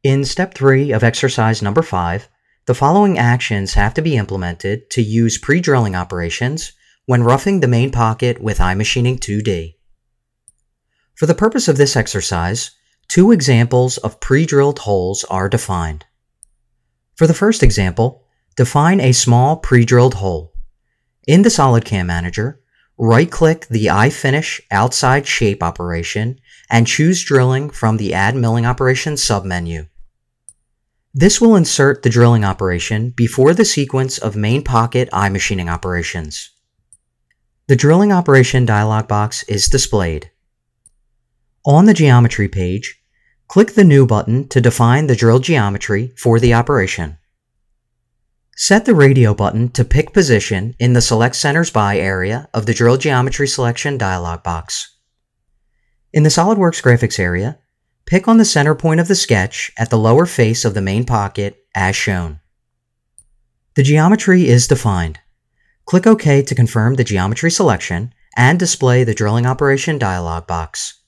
In step 3 of exercise number 5, the following actions have to be implemented to use pre-drilling operations when roughing the main pocket with iMachining 2D. For the purpose of this exercise, two examples of pre-drilled holes are defined. For the first example, define a small pre-drilled hole. In the SolidCAM Manager, right-click the iFinish outside shape operation and choose drilling from the Add Milling Operations submenu. This will insert the drilling operation before the sequence of main pocket iMachining operations. The drilling operation dialog box is displayed. On the geometry page, click the New button to define the drill geometry for the operation. Set the radio button to pick position in the Select Centers By area of the Drill Geometry Selection dialog box. In the SOLIDWORKS graphics area, pick on the center point of the sketch at the lower face of the main pocket as shown. The geometry is defined. Click OK to confirm the geometry selection and display the drilling operation dialog box.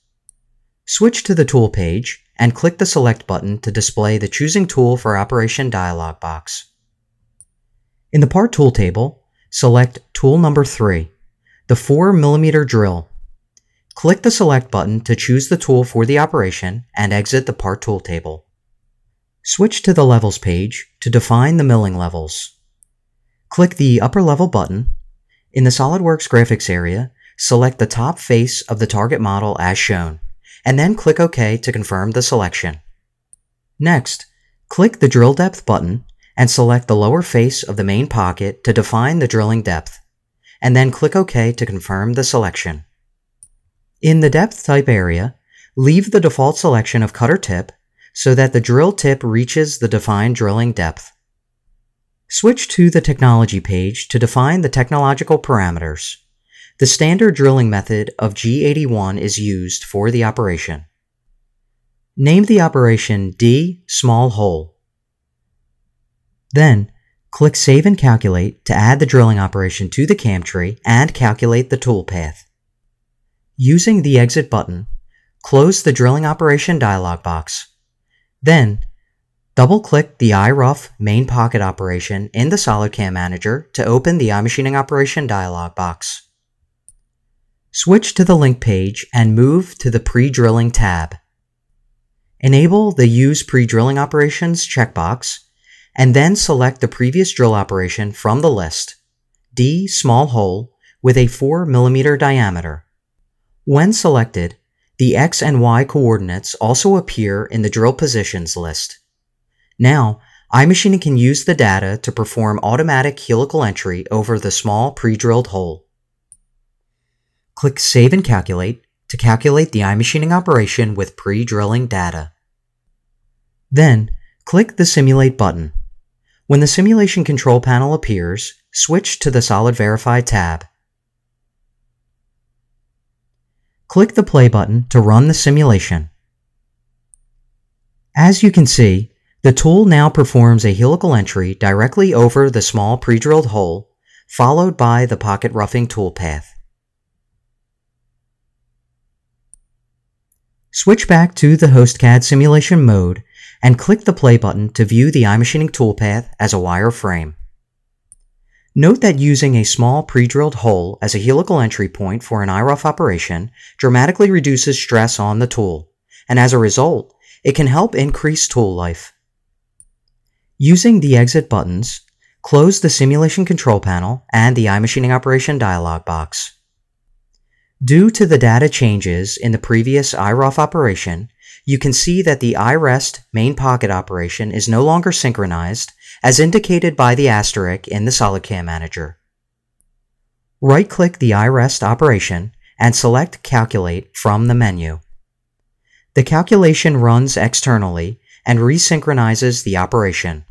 Switch to the Tool page and click the Select button to display the Choosing Tool for Operation dialog box. In the Part Tool table, select Tool number 3, the 4mm drill. Click the Select button to choose the tool for the operation and exit the Part Tool table. Switch to the Levels page to define the milling levels. Click the Upper Level button. In the SOLIDWORKS graphics area, select the top face of the target model as shown, and then click OK to confirm the selection. Next, click the Drill Depth button and select the lower face of the main pocket to define the drilling depth, and then click OK to confirm the selection. In the Depth Type area, leave the default selection of Cutter Tip so that the drill tip reaches the defined drilling depth. Switch to the Technology page to define the technological parameters. The standard drilling method of G81 is used for the operation. Name the operation D Small Hole. Then, click Save and Calculate to add the drilling operation to the cam tree and calculate the tool path. Using the Exit button, close the drilling operation dialog box. Then, double-click the iRough main pocket operation in the SolidCAM Manager to open the iMachining operation dialog box. Switch to the link page and move to the Pre-Drilling tab. Enable the Use Pre-Drilling Operations checkbox, and then select the previous drill operation from the list, D Small Hole with a 4mm diameter. When selected, the X and Y coordinates also appear in the drill positions list. Now, iMachining can use the data to perform automatic helical entry over the small pre-drilled hole. Click Save and Calculate to calculate the iMachining operation with pre-drilling data. Then, click the Simulate button. When the Simulation Control panel appears, switch to the Solid Verify tab. Click the Play button to run the simulation. As you can see, the tool now performs a helical entry directly over the small pre-drilled hole, followed by the pocket roughing toolpath. Switch back to the HostCAD simulation mode and click the Play button to view the iMachining toolpath as a wireframe. Note that using a small pre-drilled hole as a helical entry point for an iRough operation dramatically reduces stress on the tool, and as a result, it can help increase tool life. Using the Exit buttons, close the Simulation Control panel and the iMachining operation dialog box. Due to the data changes in the previous iRough operation, you can see that the iRest main pocket operation is no longer synchronized, as indicated by the asterisk in the SolidCAM Manager. Right-click the iRest operation and select Calculate from the menu. The calculation runs externally and resynchronizes the operation.